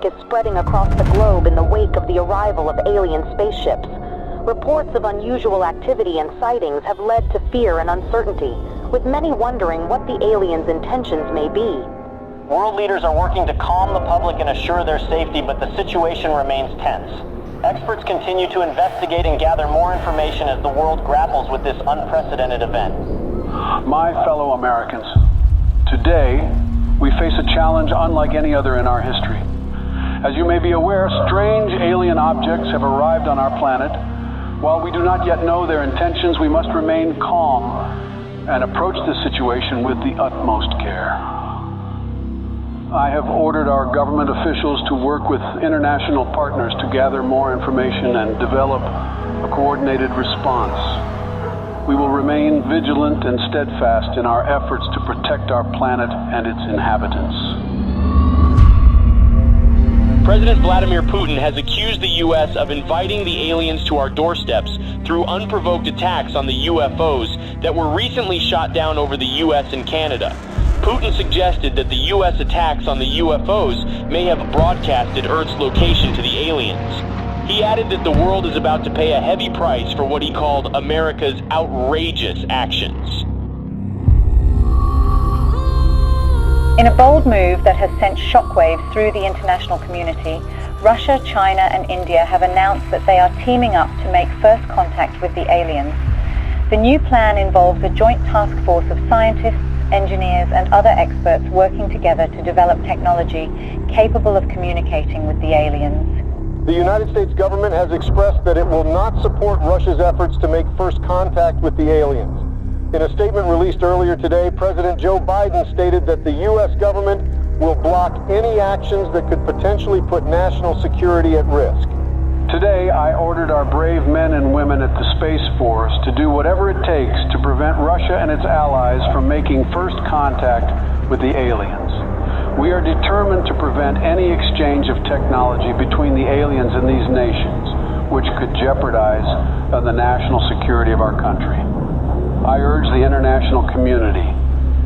panic is spreading across the globe in the wake of the arrival of alien spaceships. Reports of unusual activity and sightings have led to fear and uncertainty, with many wondering what the aliens' intentions may be. World leaders are working to calm the public and assure their safety, but the situation remains tense. Experts continue to investigate and gather more information as the world grapples with this unprecedented event. My fellow Americans, today we face a challenge unlike any other in our history. As you may be aware, strange alien objects have arrived on our planet. While we do not yet know their intentions, we must remain calm and approach this situation with the utmost care. I have ordered our government officials to work with international partners to gather more information and develop a coordinated response. We will remain vigilant and steadfast in our efforts to protect our planet and its inhabitants. President Vladimir Putin has accused the U.S. of inviting the aliens to our doorsteps through unprovoked attacks on the UFOs that were recently shot down over the U.S. and Canada. Putin suggested that the U.S. attacks on the UFOs may have broadcasted Earth's location to the aliens. He added that the world is about to pay a heavy price for what he called America's outrageous actions. In a bold move that has sent shockwaves through the international community, Russia, China and India have announced that they are teaming up to make first contact with the aliens. The new plan involves a joint task force of scientists, engineers and other experts working together to develop technology capable of communicating with the aliens. The United States government has expressed that it will not support Russia's efforts to make first contact with the aliens. In a statement released earlier today, President Joe Biden stated that the U.S. government will block any actions that could potentially put national security at risk. Today, I ordered our brave men and women at the Space Force to do whatever it takes to prevent Russia and its allies from making first contact with the aliens. We are determined to prevent any exchange of technology between the aliens and these nations, which could jeopardize the national security of our country. I urge the international community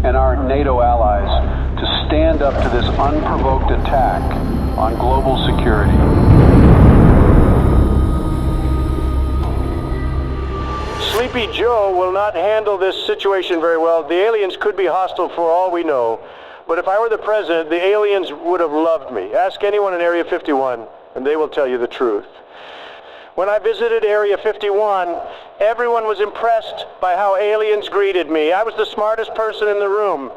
and our NATO allies to stand up to this unprovoked attack on global security. Sleepy Joe will not handle this situation very well. The aliens could be hostile for all we know. But if I were the president, the aliens would have loved me. Ask anyone in Area 51, and they will tell you the truth. When I visited Area 51, everyone was impressed by how aliens greeted me. I was the smartest person in the room.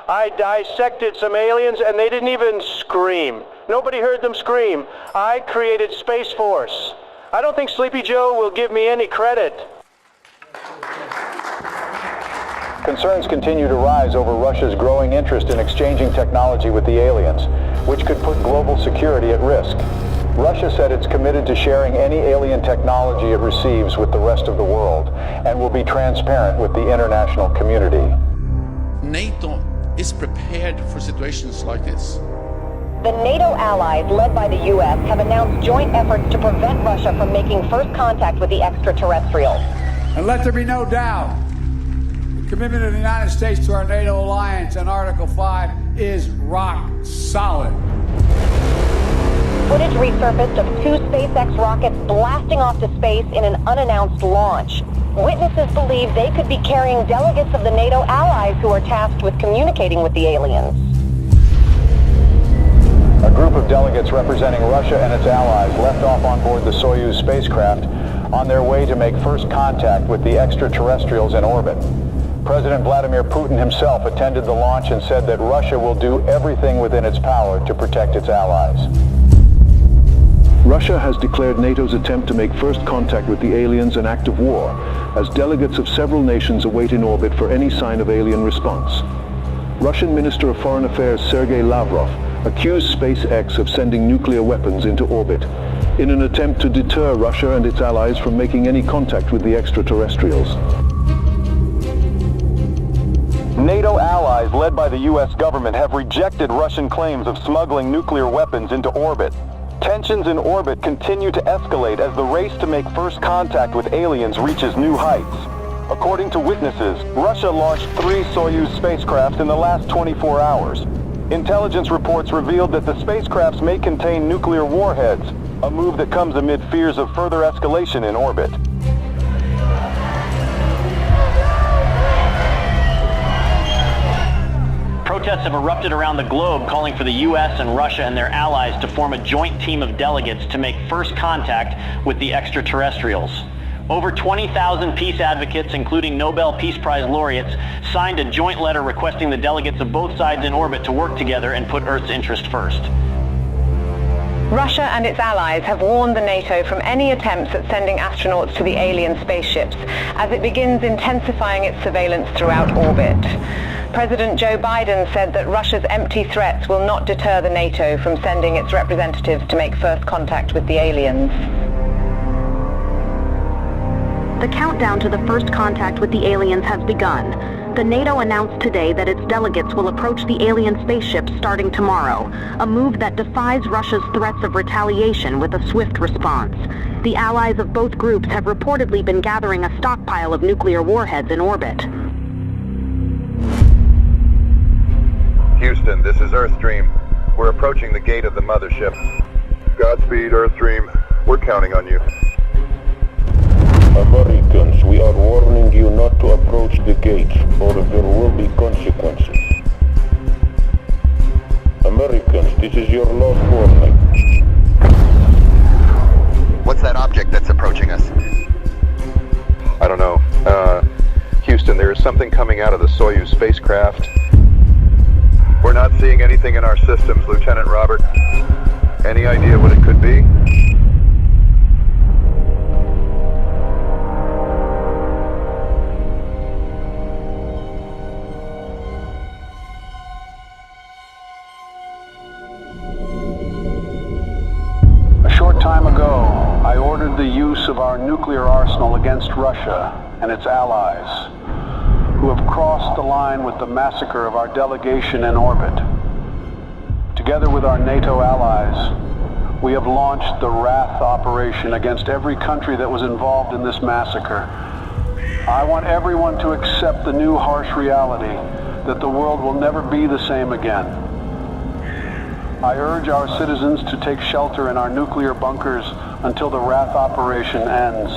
I dissected some aliens, and they didn't even scream. Nobody heard them scream. I created Space Force. I don't think Sleepy Joe will give me any credit. Concerns continue to rise over Russia's growing interest in exchanging technology with the aliens, which could put global security at risk. Russia said it's committed to sharing any alien technology it receives with the rest of the world and will be transparent with the international community. NATO is prepared for situations like this. The NATO allies, led by the U.S., have announced joint efforts to prevent Russia from making first contact with the extraterrestrials. And let there be no doubt, the commitment of the United States to our NATO alliance and Article 5 is rock solid. Footage resurfaced of 2 SpaceX rockets blasting off to space in an unannounced launch. Witnesses believe they could be carrying delegates of the NATO allies who are tasked with communicating with the aliens. A group of delegates representing Russia and its allies left off on board the Soyuz spacecraft on their way to make first contact with the extraterrestrials in orbit. President Vladimir Putin himself attended the launch and said that Russia will do everything within its power to protect its allies. Russia has declared NATO's attempt to make first contact with the aliens an act of war, as delegates of several nations await in orbit for any sign of alien response. Russian Minister of Foreign Affairs Sergei Lavrov accused SpaceX of sending nuclear weapons into orbit in an attempt to deter Russia and its allies from making any contact with the extraterrestrials. NATO allies led by the U.S. government have rejected Russian claims of smuggling nuclear weapons into orbit. Tensions in orbit continue to escalate as the race to make first contact with aliens reaches new heights. According to witnesses, Russia launched 3 Soyuz spacecraft in the last 24 hours. Intelligence reports revealed that the spacecrafts may contain nuclear warheads, a move that comes amid fears of further escalation in orbit. Protests have erupted around the globe calling for the US and Russia and their allies to form a joint team of delegates to make first contact with the extraterrestrials. Over 20,000 peace advocates, including Nobel Peace Prize laureates, signed a joint letter requesting the delegates of both sides in orbit to work together and put Earth's interest first. Russia and its allies have warned the NATO from any attempts at sending astronauts to the alien spaceships as it begins intensifying its surveillance throughout orbit. President Joe Biden said that Russia's empty threats will not deter the NATO from sending its representatives to make first contact with the aliens. The countdown to the first contact with the aliens has begun. The NATO announced today that its delegates will approach the alien spaceships starting tomorrow, a move that defies Russia's threats of retaliation with a swift response. The allies of both groups have reportedly been gathering a stockpile of nuclear warheads in orbit. Houston, this is Earthstream. We're approaching the gate of the mothership. Godspeed, Earthstream. We're counting on you. Americans, we are warning you not to approach the gates, or there will be consequences. Americans, this is your last warning. What's that object that's approaching us? I don't know. Houston, there is something coming out of the Soyuz spacecraft. We're not seeing anything in our systems, Lieutenant Robert. Any idea what it could be? A short time ago, I ordered the use of our nuclear arsenal against Russia and its allies, who have crossed the line with the massacre of our delegation in orbit. Together with our NATO allies, we have launched the Wrath operation against every country that was involved in this massacre. I want everyone to accept the new harsh reality that the world will never be the same again. I urge our citizens to take shelter in our nuclear bunkers until the Wrath operation ends.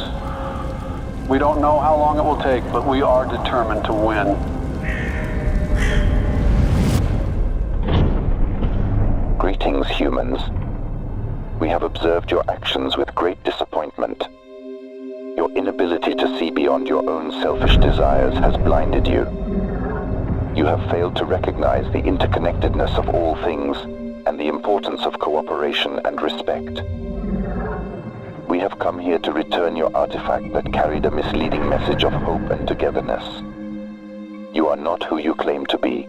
We don't know how long it will take, but we are determined to win. Greetings, humans. We have observed your actions with great disappointment. Your inability to see beyond your own selfish desires has blinded you. You have failed to recognize the interconnectedness of all things and the importance of cooperation and respect. We have come here to return your artifact that carried a misleading message of hope and togetherness. You are not who you claim to be.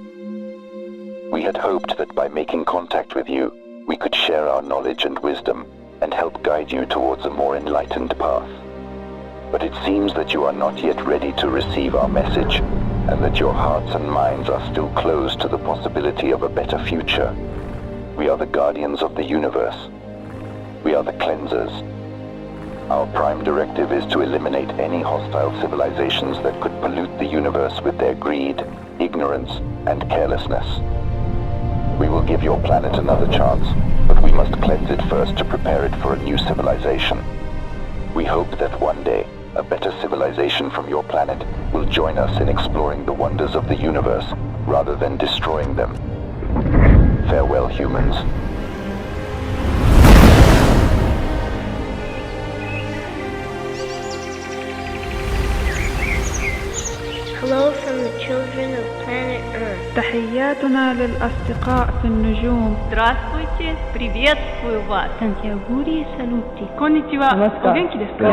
We had hoped that by making contact with you, we could share our knowledge and wisdom and help guide you towards a more enlightened path. But it seems that you are not yet ready to receive our message, and that your hearts and minds are still closed to the possibility of a better future. We are the guardians of the universe. We are the cleansers. Our prime directive is to eliminate any hostile civilizations that could pollute the universe with their greed, ignorance, and carelessness. We will give your planet another chance, but we must cleanse it first to prepare it for a new civilization. We hope that one day, a better civilization from your planet will join us in exploring the wonders of the universe, rather than destroying them. Farewell, humans. Hello from the children of planet Earth. تحياتنا للأصدقاء في النجوم. Здравствуйте, приветствую вас. Сантьягури салути. Конничева. Оgenki desu ka?